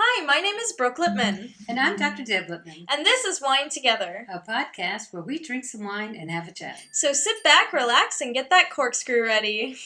Hi, my name is Brooke Lipman. And I'm Dr. Deb Lipman. And this is Wine Together, a podcast where we drink some wine and have a chat. So sit back, relax, and get that corkscrew ready.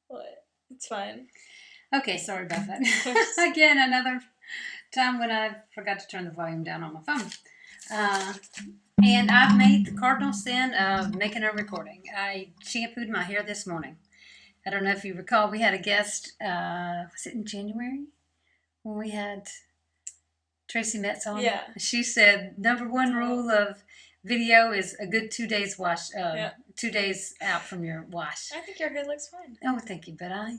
What? It's fine. Okay, sorry about that. Again, another time when I forgot to turn the volume down on my phone. And I've made the cardinal sin of making a recording. I shampooed my hair this morning. I don't know if you recall, we had a guest, was it in January? When we had Tracy Metz on? Yeah. She said, number one rule of video is a good 2 days wash, 2 days out from your wash. I think your hair looks fine. Oh, thank you. But I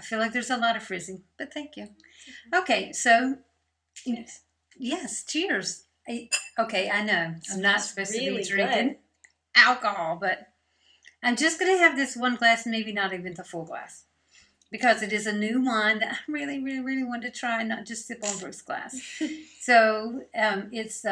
feel like there's a lot of frizzing. But thank you. Okay, so yes, cheers. Okay, I know I'm not supposed to be drinking alcohol, but I'm just going to have this one glass, maybe not even the full glass, because it is a new wine that I really, really, really want to try, not just sip on Brooke's glass. So it's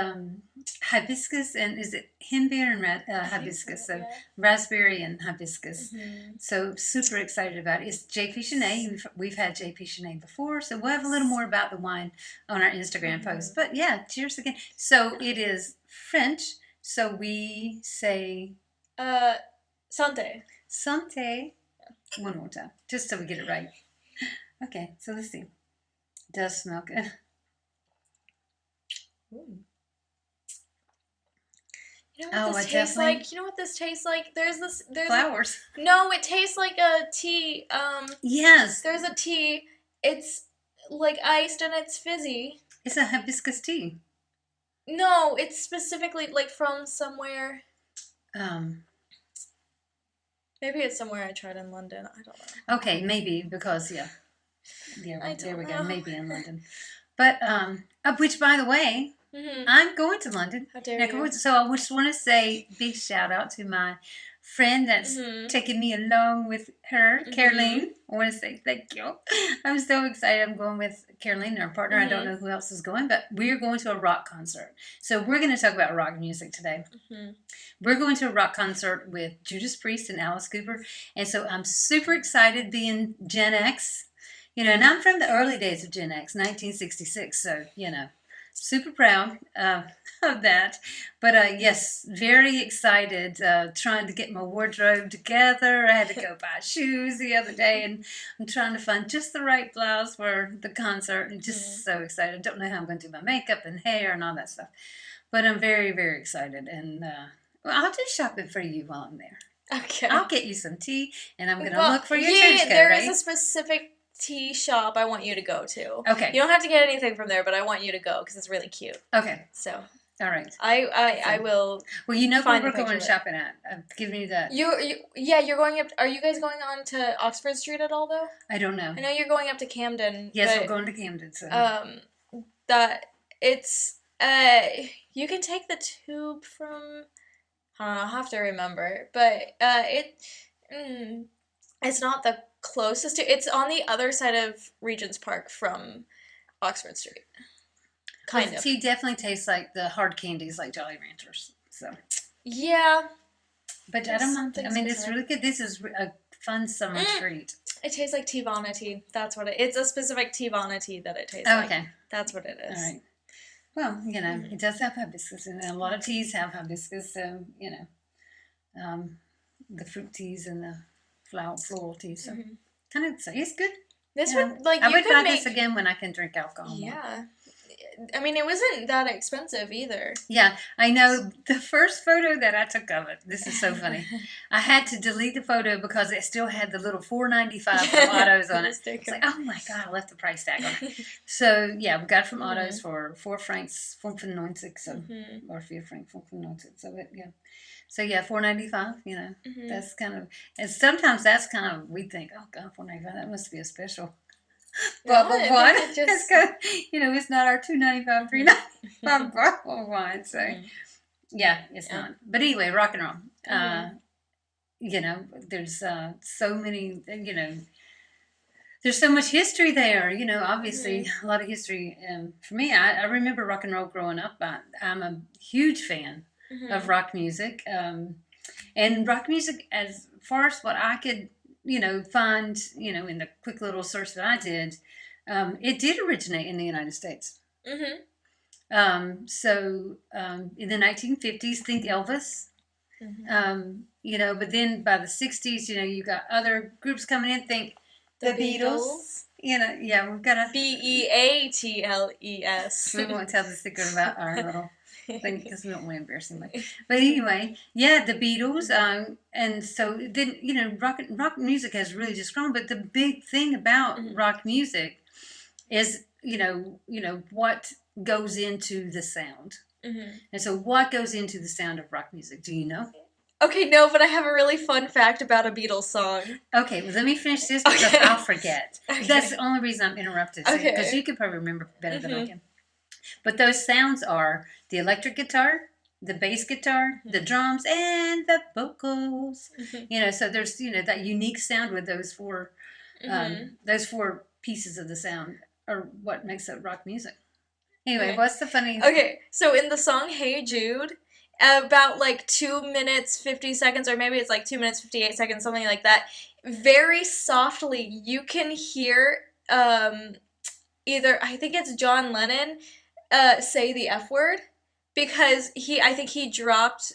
hibiscus, and is it himbeer and hibiscus? So raspberry and hibiscus. Mm-hmm. So super excited about it. It's JP Chenet. We've had JP Chenet before, so we'll have a little more about the wine on our Instagram post. But yeah, cheers again. So it is French, so we say santé. Santé. One more time, just so we get it right. Okay, so let's see. It does smell good. Ooh. You know what this tastes like? You know what this tastes like? There's flowers. No, it tastes like a tea. Yes. There's a tea. It's like iced and it's fizzy. It's a hibiscus tea. No, it's specifically like from somewhere. Maybe it's somewhere I tried in London. I don't know. Okay, maybe because there we go. Maybe in London, but which by the way, I'm going to London. How dare you? So I just want to say big shout out to my friend that's taking me along with her, Caroline. I want to say thank you. I'm so excited. I'm going with Caroline, our partner. I don't know who else is going, but we're going to a rock concert. So we're going to talk about rock music today. We're going to a rock concert with Judas Priest and Alice Cooper. And so I'm super excited being Gen X. And I'm from the early days of Gen X, 1966. So, super proud of that. But yes, very excited, trying to get my wardrobe together. I had to go buy shoes the other day, and I'm trying to find just the right blouse for the concert. And just so excited. I don't know how I'm going to do my makeup and hair and all that stuff. But I'm very, very excited. And I'll do shopping for you while I'm there. Okay. I'll get you some tea, and I'm going to look for your trench coat, there is a specific tea shop I want you to go to. Okay. You don't have to get anything from there, but I want you to go because it's really cute. Okay. So. All right. I will. Well, where we're going shopping at. Give me that. You're going up. Are you guys going on to Oxford Street at all though? I don't know. I know you're going up to Camden. Yes, we're going to Camden. So. That it's you can take the tube from. I don't know. I'll have to remember, but it's not the closest to. It's on the other side of Regent's Park from Oxford Street. Kind of. Tea definitely tastes like the hard candies, like Jolly Ranchers. So. Yeah. But I don't know. I mean, it's really good. This is a fun summer treat. It tastes like Teavana tea. That's what it's a specific Teavana tea that it tastes like. Okay. That's what it is. All right. Well, it does have hibiscus, and a lot of teas have hibiscus. So the fruit teas and the floral teas. So kind of say it's good. This Yeah. would, like, I you would could buy make, this again when I can drink alcohol more. yeah. I mean, it wasn't that expensive either. Yeah, I know the first photo that I took of it. This is so funny. I had to delete the photo because it still had the little $4.95 from Otto's on it. It's like, oh my god, I left the price tag on it. So yeah, we got it from Otto's for 4 francs 95, so or 4 francs 95. So yeah. So yeah, $4.95. You know, that's kind of, and sometimes that's kind of, we think, oh god, $4.95, that must be a special bottle of wine. It's kind of, it's not our $2.95, $3.95 bottle of wine. So yeah, it's not. But anyway, rock and roll. There's so many. There's so much history there. Obviously a lot of history. For me, I remember rock and roll growing up. I'm a huge fan of rock music. And rock music, as far as what I could, find, in the quick little search that I did, it did originate in the United States. So in the 1950s, think Elvis. But then by the 60s, you got other groups coming in, think the Beatles. Yeah, we've got a Beatles. We won't tell the secret about our little thing because we don't want to embarrass anybody. But anyway, yeah, the Beatles. And so then, rock music has really just grown. But the big thing about rock music is, what goes into the sound. And so what goes into the sound of rock music? Do you know? Okay, no, but I have a really fun fact about a Beatles song. Okay, well, let me finish this because I'll forget. Okay. That's the only reason I'm interrupted. Okay. Because you could probably remember better than I can. But those sounds are the electric guitar, the bass guitar, the drums, and the vocals. So there's, that unique sound with those four pieces of the sound are what makes up rock music. Anyway, what's the funny... Okay, so in the song Hey Jude, about like 2 minutes 50 seconds, or maybe it's like 2 minutes 58 seconds, something like that, very softly you can hear either, I think it's John Lennon, say the F word, because I think he dropped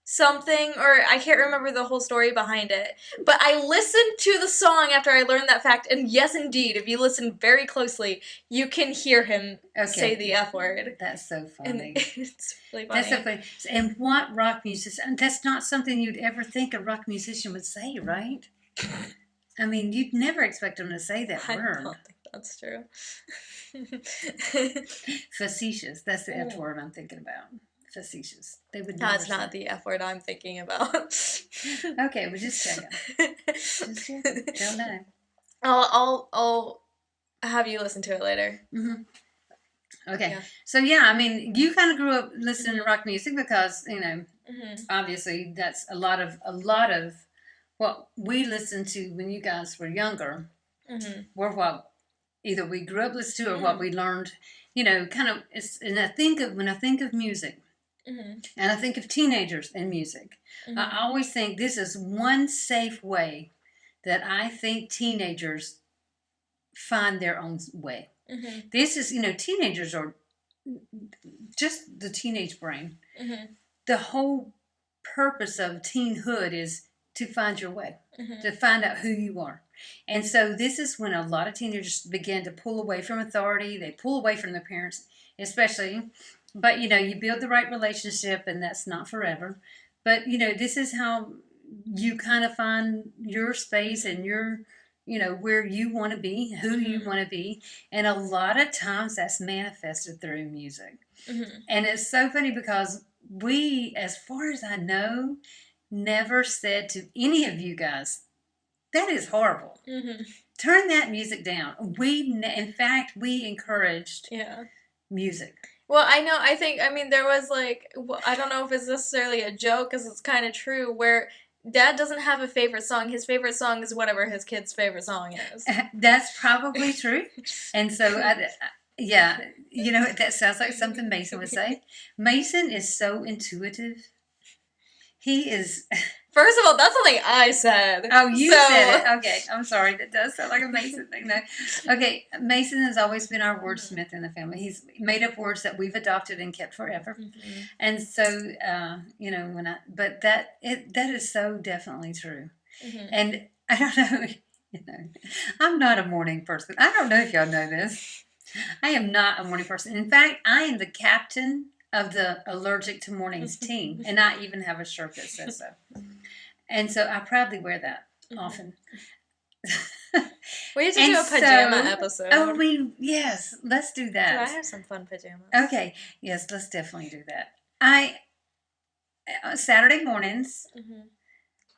something, or I can't remember the whole story behind it. But I listened to the song after I learned that fact, and yes, indeed, if you listen very closely, you can hear him say the F word. That's so funny. And it's really funny. That's so funny. And what rock musician? That's not something you'd ever think a rock musician would say, right? I mean, you'd never expect them to say that word. I don't think that's true. Facetious. That's the F word I'm thinking about. Facetious. They would. That's not the F word I'm thinking about. Okay, we're just checking. Just checking. Don't know. I'll have you listen to it later. Okay. Yeah. So yeah, I mean, you kind of grew up listening to rock music because obviously that's a lot of what we listened to when you guys were younger. Were what either we grew up listening to or what we learned. Kind of. When I think of music. And I think of teenagers and music. I always think this is one safe way that I think teenagers find their own way. This is, teenagers are just the teenage brain. The whole purpose of teenhood is to find your way, to find out who you are. And so this is when a lot of teenagers begin to pull away from authority. They pull away from their parents, especially. But, you build the right relationship, and that's not forever. But, this is how you kind of find your space and your, where you want to be, who you want to be. And a lot of times that's manifested through music. And it's so funny because we, as far as I know, never said to any of you guys, that is horrible. Turn that music down. In fact, we encouraged music. Well, I mean, there was I don't know if it's necessarily a joke, because it's kind of true, where Dad doesn't have a favorite song. His favorite song is whatever his kid's favorite song is. That's probably true. And so, that sounds like something Mason would say. Mason is so intuitive. He is... First of all, that's something I said. Oh, you said it. Okay, I'm sorry. That does sound like a Mason thing, though. Okay, Mason has always been our wordsmith in the family. He's made up words that we've adopted and kept forever. And so, that is so definitely true. And I don't know, I'm not a morning person. I don't know if y'all know this. I am not a morning person. In fact, I am the captain of the allergic to mornings team, and I even have a shirt that says so. And so I proudly wear that often. We have to do a pajama episode. Oh, yes, let's do that. I have some fun pajamas. Okay, yes, let's definitely do that. Saturday mornings,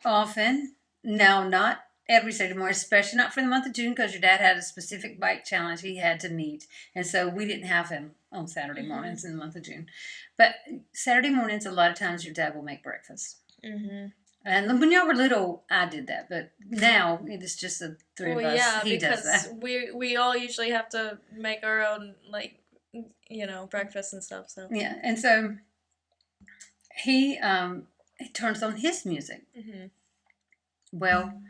often, no, not every Saturday morning, especially not for the month of June, because your dad had a specific bike challenge he had to meet, and so we didn't have him on Saturday mornings in the month of June. But Saturday mornings, a lot of times your dad will make breakfast. And when y'all were little, I did that, but now it is just the three of us. Yeah, he does that. we all usually have to make our own, like, breakfast and stuff. So yeah, and so he turns on his music. Well,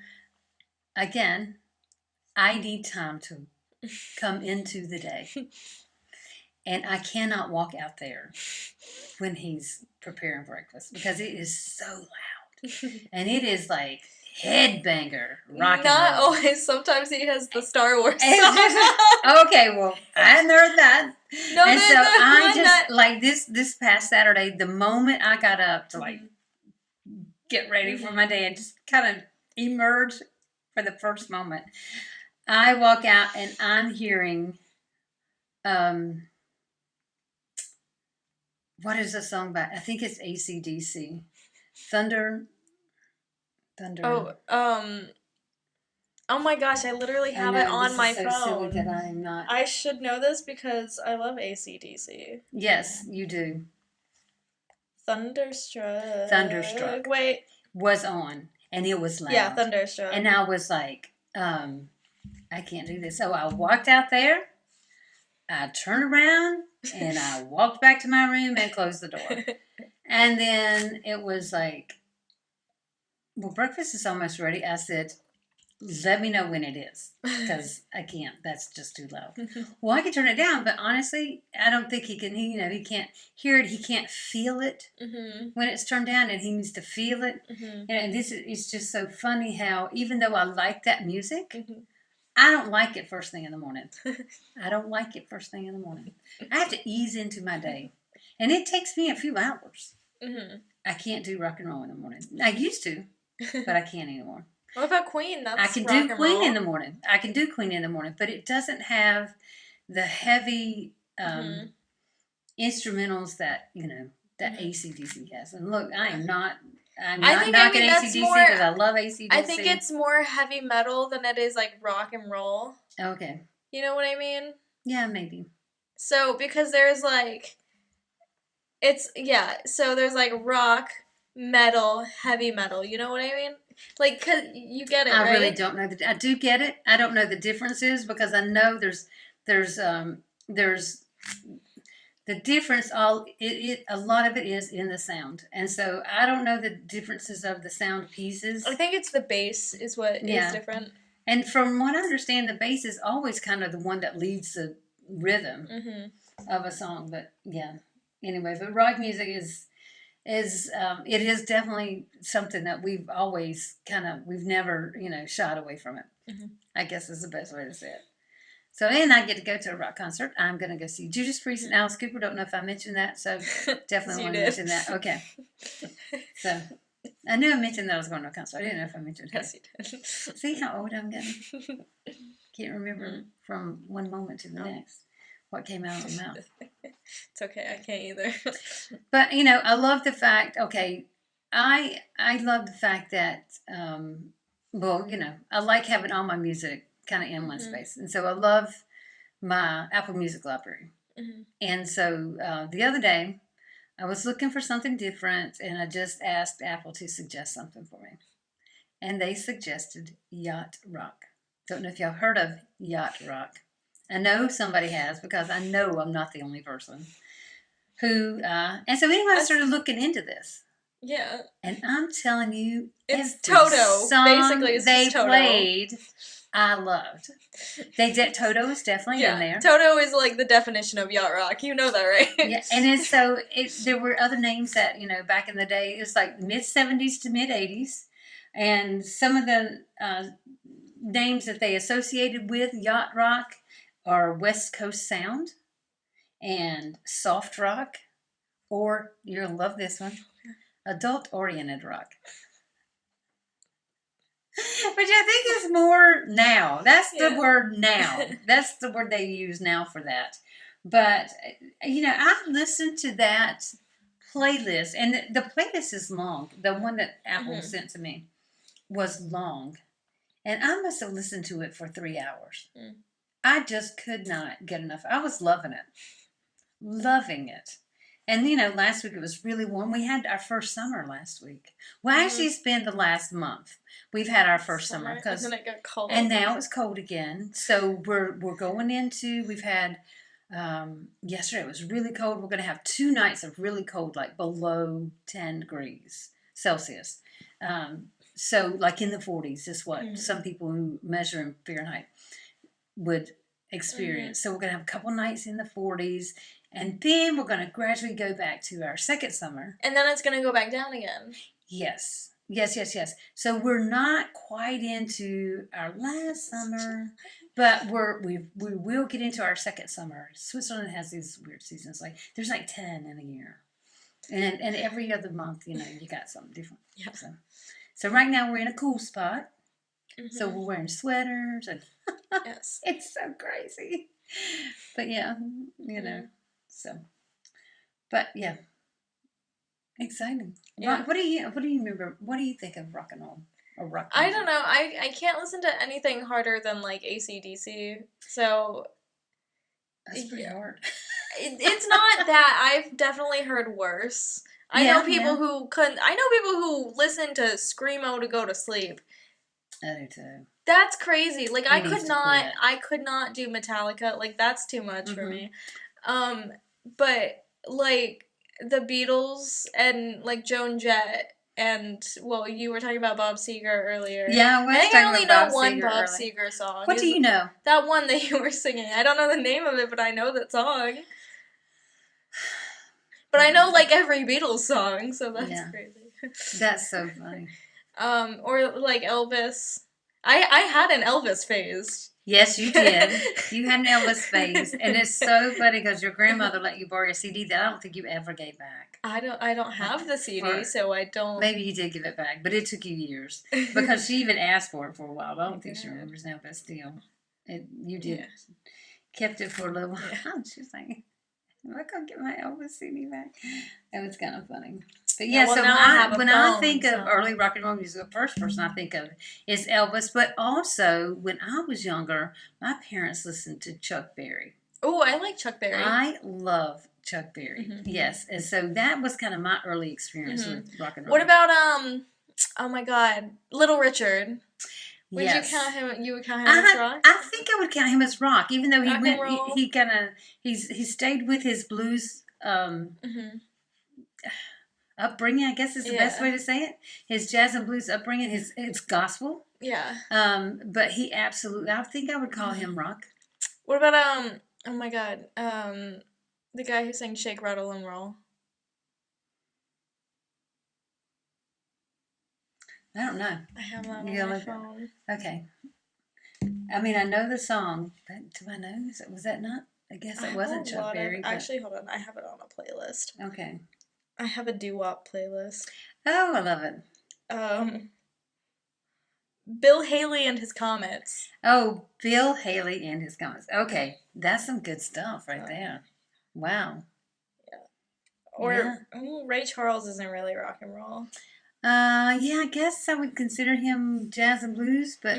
again, I need time to come into the day, and I cannot walk out there when he's preparing breakfast because it is so loud, and it is like headbanger rock and roll. Not always. Sometimes he has the Star Wars song. Okay, well, I hadn't heard that. No, and so I just like this past Saturday, the moment I got up to like get ready for my day and just kind of emerge for the first moment, I walk out and I'm hearing what is the song by? I think it's AC/DC. Thunder. Oh my gosh, I literally have it on my phone. Silly that I am not. I should know this because I love AC/DC. Yes, you do. Thunderstruck. Wait. Was on, and it was loud. Yeah, Thunderstruck. And I was like, I can't do this. So I walked out there, I turned around, and I walked back to my room and closed the door. And then it was like, well, breakfast is almost ready. I said, let me know when it is, because I can't. That's just too loud. Well, I can turn it down, but honestly, I don't think he can. He can't hear it. He can't feel it when it's turned down, and he needs to feel it. And this is just so funny how, even though I like that music, I don't like it first thing in the morning. I don't like it first thing in the morning. I have to ease into my day, and it takes me a few hours. I can't do rock and roll in the morning. I used to, but I can't anymore. What about Queen? I can do Queen in the morning. I can do Queen in the morning, but it doesn't have the heavy instrumentals that that AC/DC has. And look, I'm not knocking AC/DC because I love AC/DC. I think it's more heavy metal than it is like rock and roll. Okay. You know what I mean? Yeah, maybe. So because there's like, so there's like rock, metal, heavy metal. You know what I mean? Like, 'cause you get it, right? I really don't know. I do get it. I don't know the differences because I know there's the difference. A lot of it is in the sound, and so I don't know the differences of the sound pieces. I think it's the bass is what is different. And from what I understand, the bass is always kind of the one that leads the rhythm of a song. But yeah, anyway, but rock music is it is definitely something that we've always we've never shied away from it. I guess is the best way to say it. So, and I get to go to a rock concert. I'm going to go see Judas Priest and Alice Cooper. Don't know if I mentioned that, so definitely want to mention that. Okay. So, I knew I mentioned that I was going to a concert. I didn't know if I mentioned that. Yes, you did. See how old I'm getting? Can't remember from one moment to the next what came out of my mouth. It's okay. I can't either. But, I love the fact, I love the fact that, I like having all my music kind of in one space. And so I love my Apple Music library. And so the other day, I was looking for something different, and I just asked Apple to suggest something for me. And they suggested yacht rock. Don't know if y'all heard of yacht rock. I know somebody has because I know I'm not the only person who. And so anyway, I started looking into this. Yeah. And I'm telling you, it's Toto. Song basically, it's they Toto. played, I loved. Toto is definitely in there. Toto is like the definition of yacht rock. You know that, right? Yeah, and there were other names that back in the day. It was like mid 70s to mid 80s, and some of the names that they associated with yacht rock are West Coast Sound and soft rock, or you'll love this one, adult oriented rock. Which I think is more now. That's the word now. That's the word they use now for that. But, I listened to that playlist, and the playlist is long. The one that Apple sent to me was long. And I must have listened to it for 3 hours. I just could not get enough. I was loving it. Loving it. And, last week it was really warm. We had our first summer last week. Well, actually, it's been the last month. We've had our first summer. And then it got cold. And now it's cold again. So we're going into, we've had, yesterday it was really cold. We're going to have 2 nights of really cold, like below 10 degrees Celsius. So like in the 40s is what some people who measure in Fahrenheit would experience. So we're going to have a couple nights in the 40s. And then we're going to gradually go back to our second summer. And then it's going to go back down again. Yes. So we're not quite into our last summer, but we will get into our second summer. Switzerland has these weird seasons. Like there's like 10 in a year. And every other month, you got something different. Yeah. So right now we're in a cool spot. So we're wearing sweaters and yes. It's so crazy. But yeah, So, but yeah, exciting. Yeah. What do you remember? What do you think of rock and roll or rock? I don't know. I can't listen to anything harder than like AC/DC. So that's pretty hard. It's not that. I've definitely heard worse. I know people who couldn't. I know people who listen to screamo to go to sleep. I do too. That's crazy. Like I could not do Metallica. Like that's too much for me. But like the Beatles and like Joan Jett and you were talking about Bob Seger earlier. Yeah, I think I only know one Bob Seger song. What do you know? That one that you were singing. I don't know the name of it, but I know that song. But I know like every Beatles song, so that's crazy. That's so funny. Or like Elvis. I had an Elvis phase. Yes, you did. You had an Elvis phase, and it's so funny because your grandmother let you borrow a CD that I don't think you ever gave back. I don't have the CD, so I don't. Maybe you did give it back, but it took you years because she even asked for it for a while. I don't think she remembers now, but still, you did kept it for a little while. Yeah. She's like, "I'm not gonna get my Elvis CD back." It was kind of funny. But so when I think of early rock and roll music, the first person I think of is Elvis. But also, when I was younger, my parents listened to Chuck Berry. Oh, I like Chuck Berry. I love Chuck Berry. Yes, and so that was kind of my early experience with rock and roll. What about oh my God, Little Richard? Would you count him? You would count him as rock? I think I would count him as rock, even though he stayed with his blues upbringing, I guess is the best way to say it. His jazz and blues upbringing, his gospel. Yeah. But he absolutely, I think I would call him rock. What about oh my God, the guy who sang Shake, Rattle, and Roll? I don't know. I have that on my phone. Okay. I mean, I know the song, but do I know? Was that not? I guess it wasn't Chuck Berry. Actually, hold on. I have it on a playlist. Okay. I have a doo-wop playlist. Oh, I love it. Bill Haley and His Comets. Oh, Bill Haley and His Comets. Okay. That's some good stuff right there. Wow. Yeah. Or Ray Charles isn't really rock and roll. Yeah, I guess I would consider him jazz and blues, but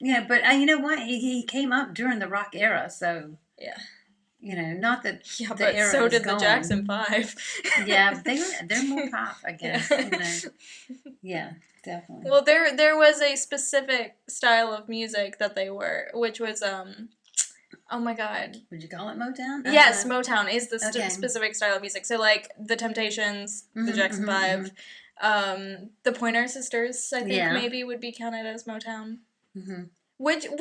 yeah, but you know what? He came up during the rock era, so yeah. Not that but era so did the Jackson 5. Yeah, they're more pop, I guess. Yeah, definitely. Well, there was a specific style of music that they were, which was oh my God. Would you call it Motown? Yes, Motown is the specific style of music. So like the Temptations, the Jackson 5, the Pointer Sisters, I think maybe would be counted as Motown. would that be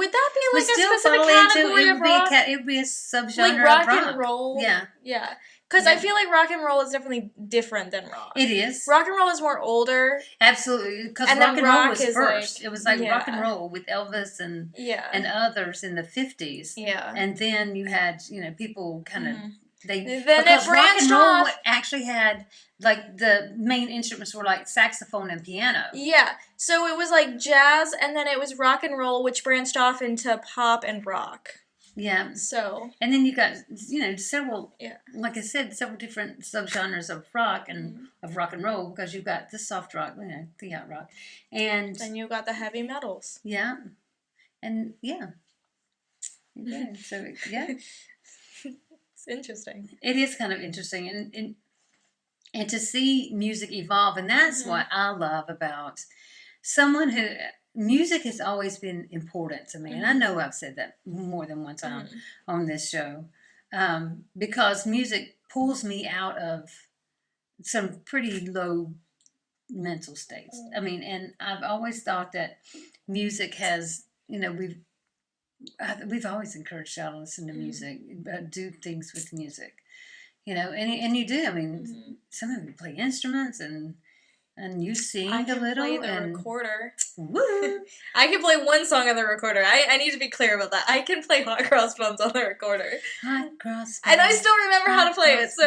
We like a still specific fall into category it of would be rock? it would be a subgenre Like of rock rock. and roll? Yeah. Yeah. Because I Yeah. feel like rock and roll is definitely different than rock. It is. Rock and roll is more older. Absolutely. Because And rock then and roll rock was is first. like, It was like rock and yeah. roll with Elvis and Yeah. others in the 50s. Yeah. And then you had, people kind of Then because it rock and branched roll off. actually had like the main instruments were like saxophone and piano. Yeah. So it was like jazz, and then it was rock and roll, which branched off into pop and rock. Yeah. So. And then you got several. Yeah. Like I said, several different subgenres of rock and of rock and roll, because you've got the soft rock, the yacht rock, and then you got the heavy metals. Yeah. And yeah. So yeah. It's interesting. It is kind of interesting, and to see music evolve, and that's what I love about someone who music has always been important to me, and I know I've said that more than one time on this show, because music pulls me out of some pretty low mental states. I mean, and I've always thought that music has, we've always encouraged y'all to listen to music, do things with music, and you do. I mean, some of you play instruments and you sing I can a little. Play the recorder. Woo! I can play one song on the recorder. I need to be clear about that. I can play Hot Cross Buns on the recorder. Hot cross buns. And I still remember how to play it, so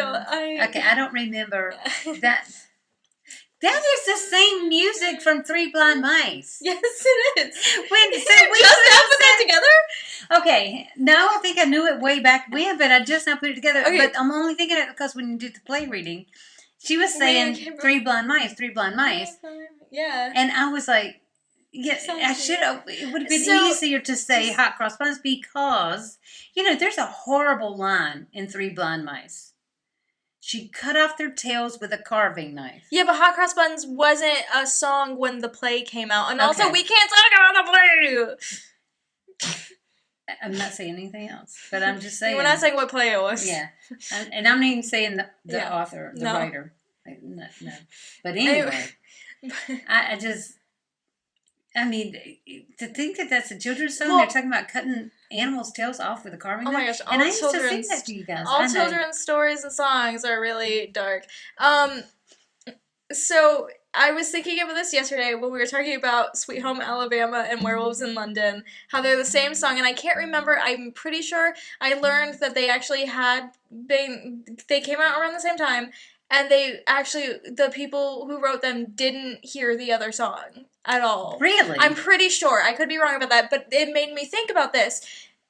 Okay, I don't remember that. That is the same music from Three Blind Mice. Yes, it is. So we just now put that together? Okay, no, I think I knew it way back when, but I just now put it together. Okay. But I'm only thinking it because when you did the play reading, she was saying Three Blind Mice, Three Blind Mice. Yeah. And I was like, yeah, I should have. It would have been easier to say Hot Cross Buns because, there's a horrible line in Three Blind Mice. She cut off their tails with a carving knife. Yeah, but Hot Cross Buns wasn't a song when the play came out. And also, we can't talk about the play! I'm not saying anything else, but I'm just saying. We're not saying what play it was. Yeah. And I'm not even saying the author, the writer. No. But anyway, I just... I mean, to think that that's a children's song, they're talking about cutting animals' tails off with a carving knife. Oh my gosh, and I used to sing that to you guys. All children's stories and songs are really dark. So I was thinking about this yesterday when we were talking about Sweet Home Alabama and Werewolves in London, how they're the same song, and I can't remember, I'm pretty sure I learned that they actually they came out around the same time, and the people who wrote them didn't hear the other song at all. Really? I'm pretty sure. I could be wrong about that, but it made me think about this.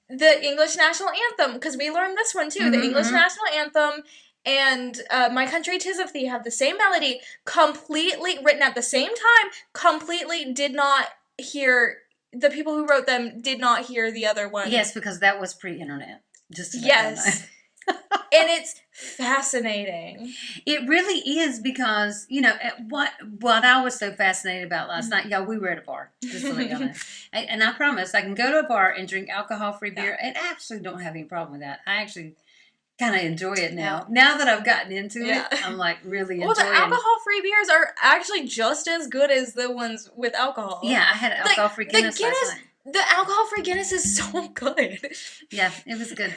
The English National Anthem, because we learned this one too. The English National Anthem and My Country 'Tis of Thee have the same melody, completely written at the same time, completely did not hear, the people who wrote them did not hear the other one. Yes, because that was pre-internet. Yes. And it's fascinating. It really is because, what I was so fascinated about last night, y'all, we were at a bar, just to let y'all know. And I promise, I can go to a bar and drink alcohol-free beer, and I actually don't have any problem with that. I actually kind of enjoy it now. Now that I've gotten into it, I'm like really enjoying it. Well, the alcohol-free beers are actually just as good as the ones with alcohol. Yeah, I had alcohol-free Guinness last night. The alcohol-free Guinness is so good. Yeah, it was good.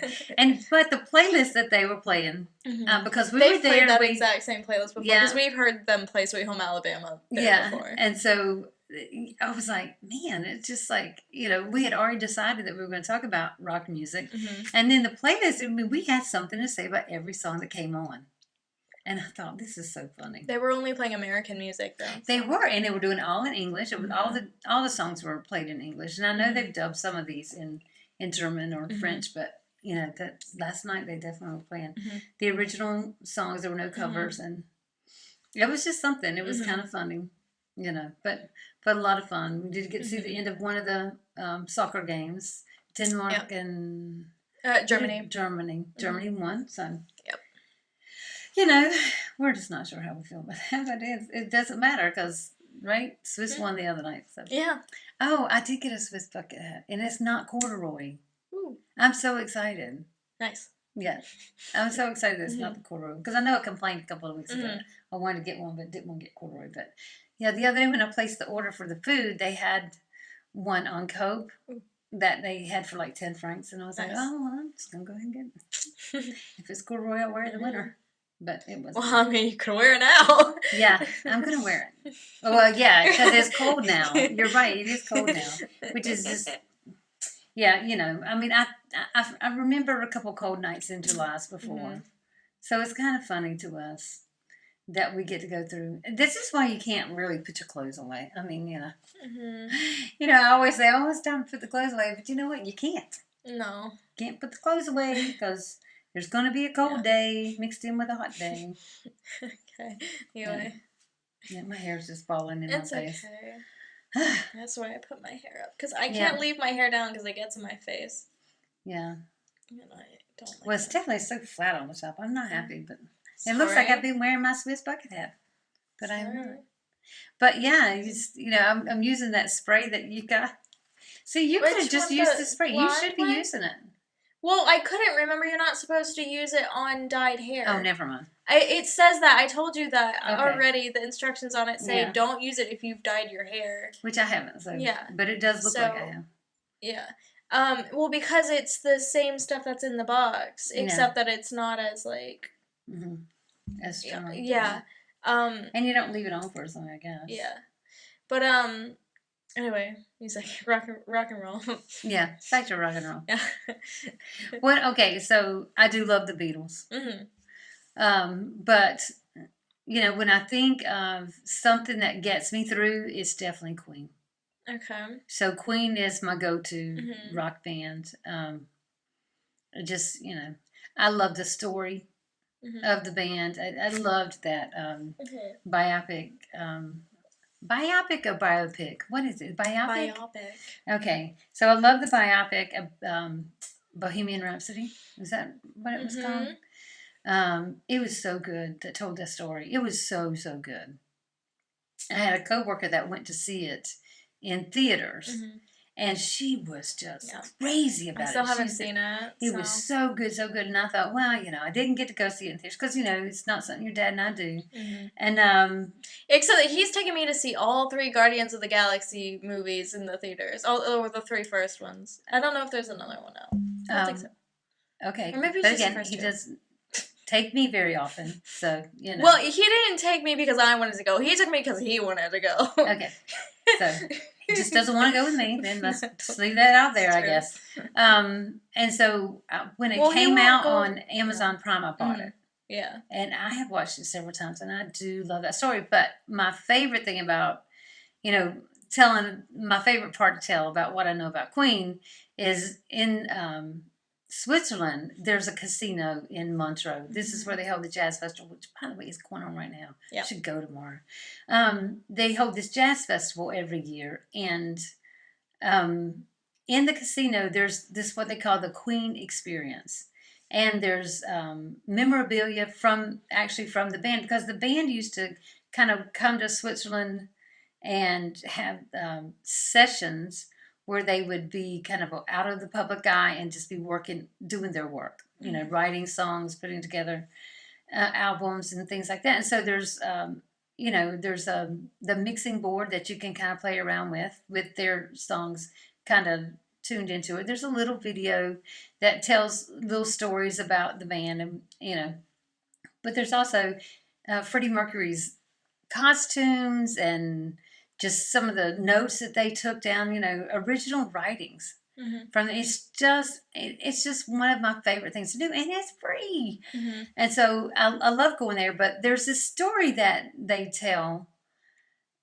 But the playlist that they were playing, because we were there. They've played that exact same playlist before, because we've heard them play Sweet Home Alabama before. And so I was like, man, it's just like, we had already decided that we were going to talk about rock music. And then the playlist, we had something to say about every song that came on. And I thought, this is so funny. They were only playing American music, though. They were, and they were doing it all in English. It was all the songs were played in English. And I know they've dubbed some of these in German or French, but, that last night they definitely were playing the original songs. There were no covers, and it was just something. It was kind of funny, but a lot of fun. We did get to see the end of one of the soccer games. Denmark and Germany. Germany won, so... Yep. We're just not sure how we feel about that, but it doesn't matter because, right? Swiss won the other night. So. Yeah. Oh, I did get a Swiss bucket hat, and it's not corduroy. Ooh. I'm so excited. Nice. Yeah. I'm so excited it's not the corduroy, because I know I complained a couple of weeks ago. I wanted to get one, but didn't want to get corduroy. But, yeah, the other day when I placed the order for the food, they had one on Cope. that they had for like 10 francs. And I was like, oh, well, I'm just going to go ahead and get it. If it's corduroy, I'll wear it in the winter. But it wasn't. Well, I mean, you can wear it now. Yeah, I'm going to wear it. Well, yeah, because it's cold now. You're right. It is cold now, which is just, yeah, you know, I mean, I remember a couple cold nights in July before. So it's kind of funny to us that we get to go through. This is why you can't really put your clothes away. I mean, you know. You know, I always say, oh, it's time to put the clothes away. But you know what? You can't. No. Can't put the clothes away because there's going to be a cold day mixed in with a hot day. Okay. Anyway. Yeah, my hair's just falling in my face. Okay. That's why I put my hair up. Because I can't leave my hair down because it gets in my face. Yeah. And I don't like well, it's definitely so flat on the top. I'm not happy, but Sorry. It looks like I've been wearing my Swiss bucket hat. But I'm not. But yeah, you know, I'm using that spray that you got. See, you could have just used the spray. You should be using it. Well, I couldn't remember. You're not supposed to use it on dyed hair. Oh, never mind. It says that. I told you that already. The instructions on it say don't use it if you've dyed your hair. Which I haven't. So yeah. But it does look like I have. Yeah. Well, because it's the same stuff that's in the box, except that it's not as like. As strong. Yeah. And you don't leave it on for as long, I guess. Yeah. But anyway, music, rock and roll. Yeah, back to rock and roll. Yeah. Well, okay, so I do love the Beatles. But you know, when I think of something that gets me through, it's definitely Queen. Okay. So Queen is my go-to rock band. Just, you know, I love the story of the band. I loved that biopic. Biopic or biopic? What is it? Biopic? Biopic. Okay. So I love the biopic of Bohemian Rhapsody. Is that what it was called? It was so good that told that story. It was so, so good. I had a coworker that went to see it in theaters. And she was just crazy about it. I still haven't seen it. It was so good, so good. And I thought, well, you know, I didn't get to go see it in theaters because, you know, it's not something your dad and I do. And except that he's taking me to see all 3 Guardians of the Galaxy movies in the theaters. Or the 3 first ones. I don't know if there's another one now. I don't think so. Okay. Or maybe but just again, the first he 2. doesn't take me very often. So, you know. Well, he didn't take me because I wanted to go. He took me because he wanted to go. Okay. So he just doesn't want to go with me. Then let's just leave that out there, I guess. And so when it came out on Amazon Prime, I bought it. Yeah. And I have watched it several times, and I do love that story. But my favorite thing about, you know, telling my favorite part to tell about what I know about Queen is in Switzerland, there's a casino in Montreux. This is where they hold the jazz festival, which, by the way, is going on right now. Yeah. I should go tomorrow. They hold this jazz festival every year, and in the casino, there's this what they call the Queen Experience. And there's memorabilia from the band, because the band used to kind of come to Switzerland and have sessions where they would be kind of out of the public eye and just be doing their work, you know, writing songs, putting together albums and things like that. And so there's, you know, there's the mixing board that you can kind of play around with their songs kind of tuned into it. There's a little video that tells little stories about the band, and you know, but there's also Freddie Mercury's costumes and just some of the notes that they took down, you know, original writings from it's just one of my favorite things to do, and it's free. And so I love going there. But there's this story that they tell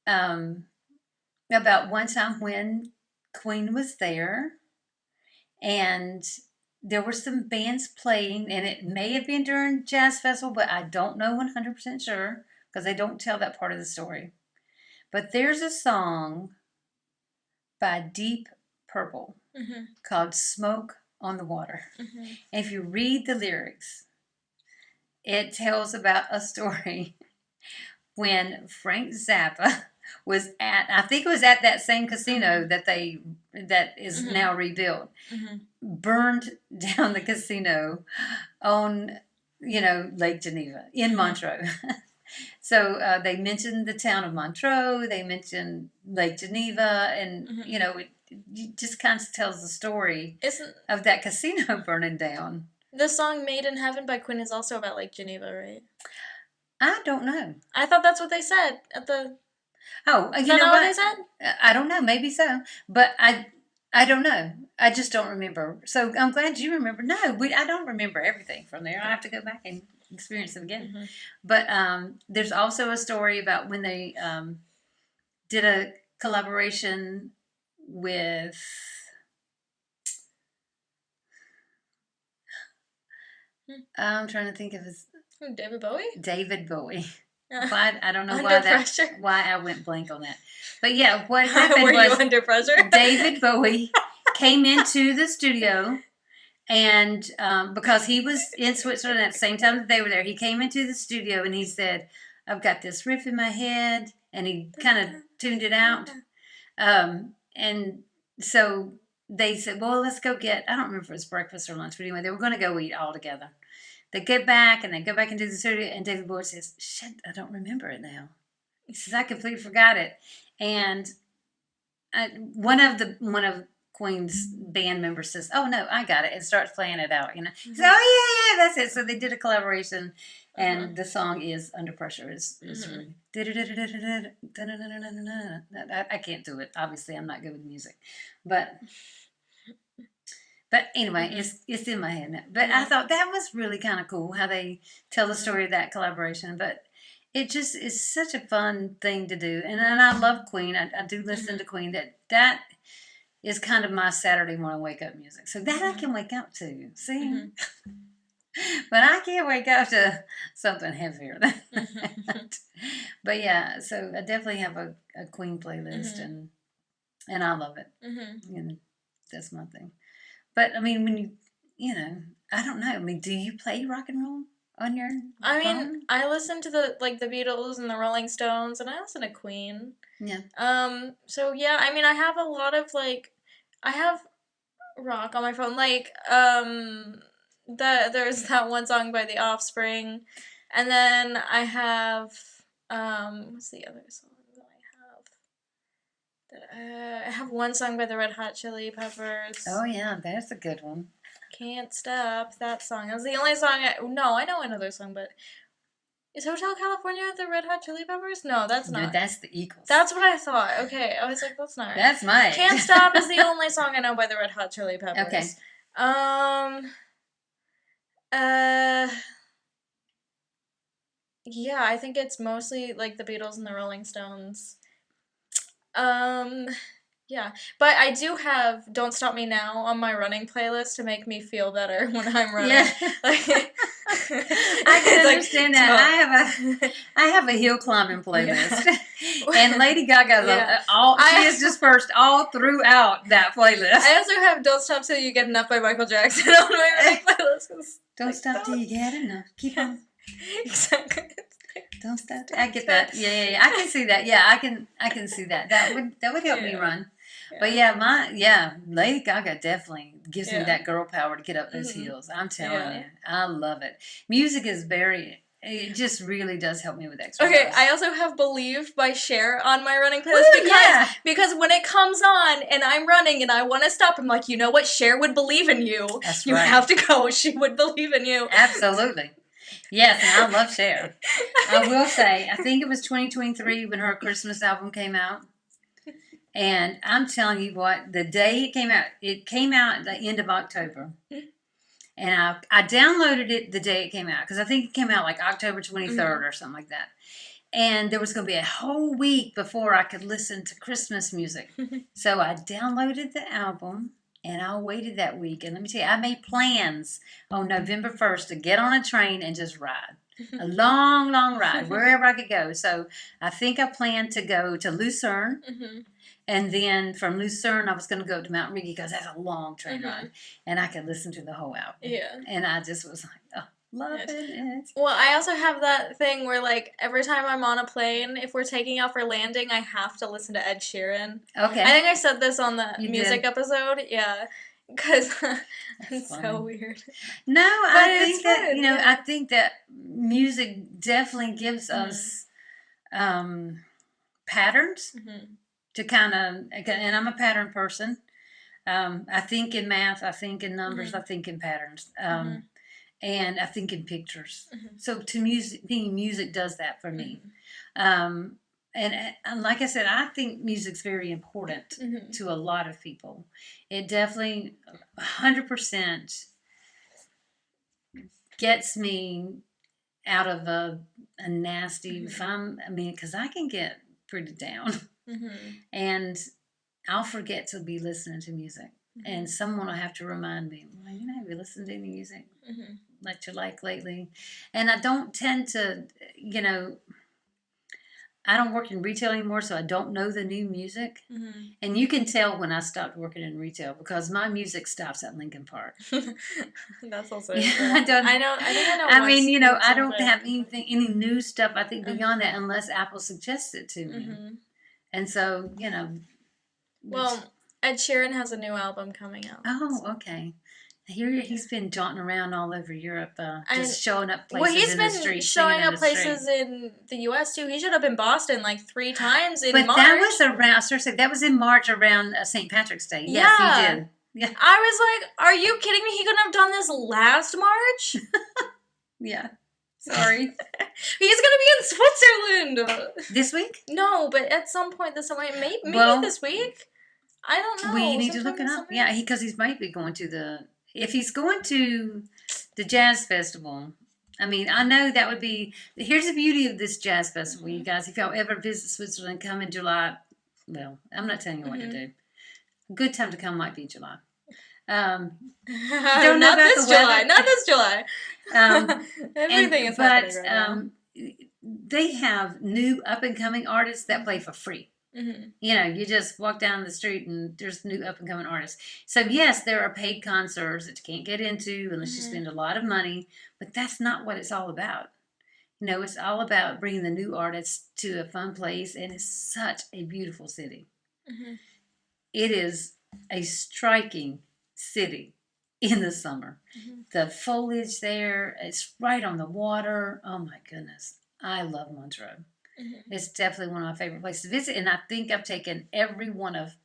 about one time when Queen was there, and there were some bands playing, and it may have been during Jazz Festival, but I don't know 100% sure because they don't tell that part of the story. But there's a song by Deep Purple called Smoke on the Water. And if you read the lyrics, it tells about a story when Frank Zappa was I think it was at that same casino that is now rebuilt, burned down the casino on, you know, Lake Geneva in Montreux. So they mentioned the town of Montreux, they mentioned Lake Geneva, and, you know, it just kind of tells the story Isn't of that casino burning down. the song "Made in Heaven" by Queen is also about like Geneva, right? I don't know. I thought that's what they said at the. Oh, Is you that know not what they what? said? I don't know. Maybe so, but I don't know. I just don't remember. So I'm glad you remember. No, I don't remember everything from there. I have to go back and experience it again. Mm-hmm. But there's also a story about when they did a collaboration with. I'm trying to think of his David Bowie. David Bowie. Why I don't know Under pressure. why I went blank on that. But yeah, what happened Were was you under pressure? David Bowie came into the studio, and because he was in Switzerland at the same time that they were there, he came into the studio and he said, "I've got this riff in my head," and he kind of tuned it out. And so they said, "Well, let's go get." I don't remember if it was breakfast or lunch, but anyway, they were going to go eat all together. They get back and they go back into the studio, and David Bowie says, "Shit, I don't remember it now." He says, "I completely forgot it." And one of Queen's band members says, "Oh no, I got it," and starts playing it out. He says, "Oh yeah, that's it." So they did a collaboration, and the song is "Under Pressure." Is really. I can't do it. Obviously, I'm not good with music, but anyway, it's in my head now. But I thought that was really kind of cool how they tell the story of that collaboration. But it just is such a fun thing to do, and I love Queen. I do listen to Queen. That is kind of my Saturday morning wake up music. So that I can wake up to. See, but I can't wake up to something heavier than that. But yeah, so I definitely have a Queen playlist, and I love it. And that's my thing. But I mean, when I don't know. I mean, do you play rock and roll on your phone? I listen to the Beatles and the Rolling Stones, and I listen to Queen. Yeah. So yeah, I mean, I have a lot of I have rock on my phone. There's that one song by The Offspring, and then I have what's the other song that I have? I have one song by the Red Hot Chili Peppers. Oh yeah, that's a good one. Can't Stop, that song. That's the only song No, I know another song, but is Hotel California the Red Hot Chili Peppers? No, that's not. No, that's the Eagles. That's what I thought. Okay, I was like, that's not right. That's mine. Can't Stop is the only song I know by the Red Hot Chili Peppers. Okay. Yeah, I think it's mostly like the Beatles and the Rolling Stones. Yeah, but I do have "Don't Stop Me Now" on my running playlist to make me feel better when I'm running. Yeah. I can understand that. I have a hill climbing playlist, and Lady Gaga she is dispersed all throughout that playlist. I also have "Don't Stop Till You Get Enough" by Michael Jackson on my running playlist. Don't stop till you get enough. Keep on. Exactly. Don't stop. I get that. Yeah. I can see that. Yeah, I can see that. That would help me run. Yeah. But Lady Gaga definitely gives me that girl power to get up those hills. I'm telling you, I love it. Music is it just really does help me with exercise. Okay, I also have "Believe" by Cher on my running playlist because when it comes on and I'm running and I want to stop, I'm like, you know what? Cher would believe in you. That's you right. have to go. She would believe in you. Absolutely. Yes, and I love Cher. I will say, I think it was 2023 when her Christmas album came out. And I'm telling you what, the day it came out at the end of October. And I downloaded it the day it came out, because I think it came out like October 23rd or something like that. And there was going to be a whole week before I could listen to Christmas music. So I downloaded the album, and I waited that week. And let me tell you, I made plans on November 1st to get on a train and just ride. A long, long ride, wherever I could go. So I think I planned to go to Lucerne. And then from Lucerne, I was going to go to Mount Riggy because that's a long train ride. And I could listen to the whole album. Yeah. And I just was like, oh, loving it. Well, I also have that thing where, every time I'm on a plane, if we're taking off or landing, I have to listen to Ed Sheeran. Okay. I think I said this on the music episode. Yeah. Because it's so weird. No, I think that music definitely gives us patterns to kind of, and I'm a pattern person, I think in math, I think in numbers, Mm-hmm. I think in patterns, Mm-hmm. and I think in pictures. Mm-hmm. So to music does that for me. Mm-hmm. Um, and like I said, I think music's very important Mm-hmm. to a lot of people. It definitely 100% gets me out of a nasty, if Mm-hmm. I mean, because I can get pretty down Mm-hmm. and I'll forget to be listening to music. And Mm-hmm. someone will have to remind me, well, have you listened to any music Mm-hmm. that you like lately? And I don't tend to, I don't work in retail anymore, so I don't know the new music. Mm-hmm. And you can tell when I stopped working in retail because my music stops at Linkin Park. That's also Yeah, fair. I don't. I know. I think I know I one mean, I song don't by have Linkin Park. anything, any new stuff. I think beyond Mm-hmm. that, unless Apple suggests it to me. Mm-hmm. And so, which, Well, Ed Sheeran has a new album coming out. oh, So. okay. Here Yeah. he's been jaunting around all over Europe, And just showing up well, places he's in the been street, singing showing in up the street. places in the U.S. too. He showed up in Boston like 3 times in But that March. was around. Seriously, that was in March around St. Patrick's Day. Yes, he Yeah. did. Yeah, I was like, are you kidding me? He couldn't have done this last March? yeah. Sorry. He's gonna be in Switzerland. This week? No, but at some point this summer, maybe Well, this week. I don't we know. need to Sometime look it this up. summer. Yeah, because he might be going to if he's going to the jazz festival. I mean, I know that would be. Here's the beauty of this jazz festival, you guys. If y'all ever visit Switzerland, come in July. Well, I'm not telling you what to do. A good time to come might be July. Don't know Not about this the weather. July. Not this July. Everything is But happening right now. they have new up and coming artists that play for free. Mm-hmm. You just walk down the street and there's new up and coming artists. So yes, there are paid concerts that you can't get into unless you spend a lot of money, but that's not what it's all about. It's all about bringing the new artists to a fun place, and it's such a beautiful city. Mm-hmm. It is a striking city in the summer. Mm-hmm. The foliage there, it's right on the water. Oh my goodness. I love Montreux. Mm-hmm. It's definitely one of my favorite places to visit, and I think I've taken every one of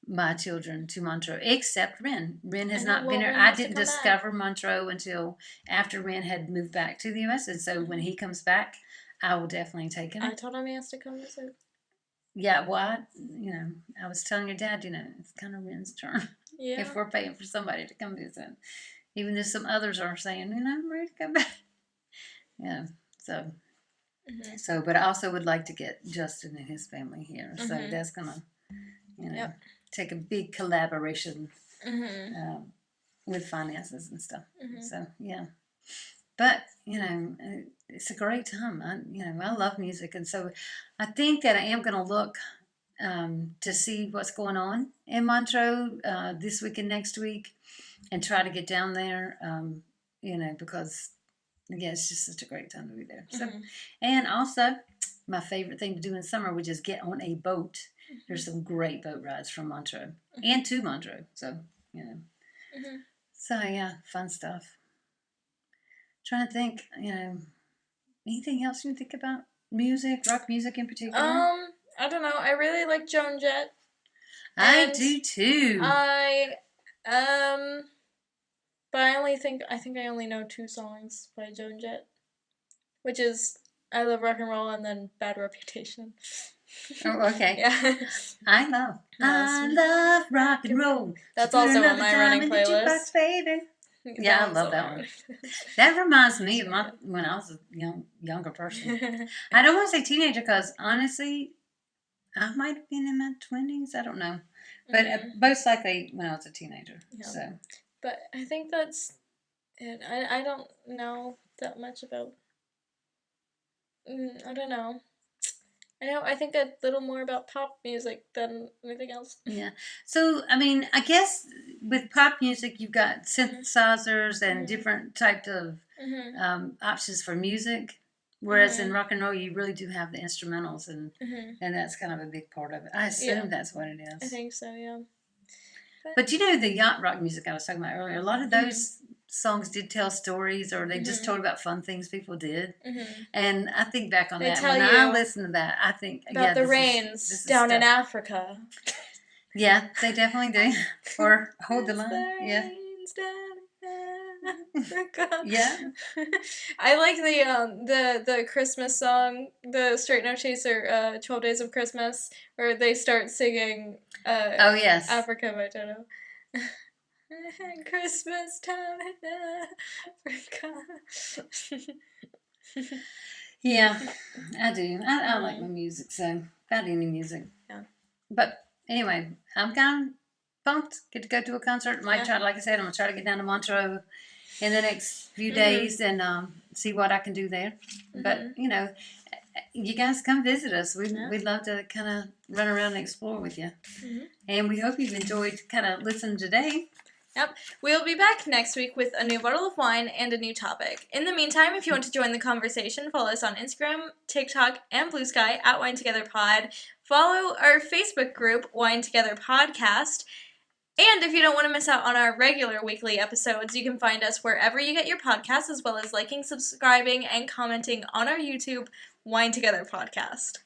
my children to Montreux except Ren. Ren has not been there. I didn't discover Montreux until after Ren had moved back to the U.S., and so when he comes back, I will definitely take him. I told him he has to come visit. Yeah, well, I was telling your dad, it's kind of Ren's turn. Yeah. If we're paying for somebody to come visit, even though some others are saying, I'm ready to come back. Yeah, so. Mm-hmm. So, but I also would like to get Justin and his family here. Mm-hmm. So that's gonna, take a big collaboration with finances and stuff. Mm-hmm. So yeah, but it's a great time. I love music, and so I think that I am gonna look to see what's going on in Montreux this week and next week, and try to get down there. Because. Yeah, it's just such a great time to be there. So, and also, my favorite thing to do in summer would just get on a boat. Mm-hmm. There's some great boat rides from Montreux and to Montreux. So, So, yeah, fun stuff. Trying to think, anything else you think about? Music, rock music in particular? I don't know. I really like Joan Jett. I do too. But I think I only know 2 songs by Joan Jett, which is I Love Rock and Roll and then Bad Reputation. Oh, okay. Yeah. I love rock and roll. That's also on my running playlist. Jukebox, baby. Yeah, I love that one. That reminds me of when I was a younger person. I don't want to say teenager because honestly, I might have been in my 20s. I don't know, but most likely when I was a teenager. Yeah. So. But I think that's it. I don't know that much about. I don't know. I think a little more about pop music than anything else. Yeah. So, I mean, I guess with pop music, you've got synthesizers and different types of options for music. Whereas in rock and roll, you really do have the instrumentals, and that's kind of a big part of it. I assume that's what it is. I think so, yeah. But the yacht rock music I was talking about earlier, a lot of those songs did tell stories, or they just told about fun things people did. And I think back on that, when I listen to that, I think about the rains down in Africa. Yeah, they definitely do. Or hold the line. Yeah. Yeah. I like the Christmas song, the Straight No Chaser, 12 Days of Christmas, where they start singing Oh, yes. Africa by Toto. Christmas time in Africa. Yeah, I do. I like my music, so about any music. Yeah. But anyway, I'm kind of pumped. Get to go to a concert. Might Yeah. try, like I said, I'm gonna try to get down to Montreux in the next few days and see what I can do there. But you know, you guys come visit us. We'd love to kind of run around and explore with you. And we hope you've enjoyed kind of listening today. Yep. We'll be back next week with a new bottle of wine and a new topic. In the meantime, if you want to join the conversation, follow us on Instagram, TikTok, and Blue Sky at Wine Together Pod. Follow our Facebook group, Wine Together Podcast. And if you don't want to miss out on our regular weekly episodes, you can find us wherever you get your podcasts, as well as liking, subscribing, and commenting on our YouTube Wine Together Podcast.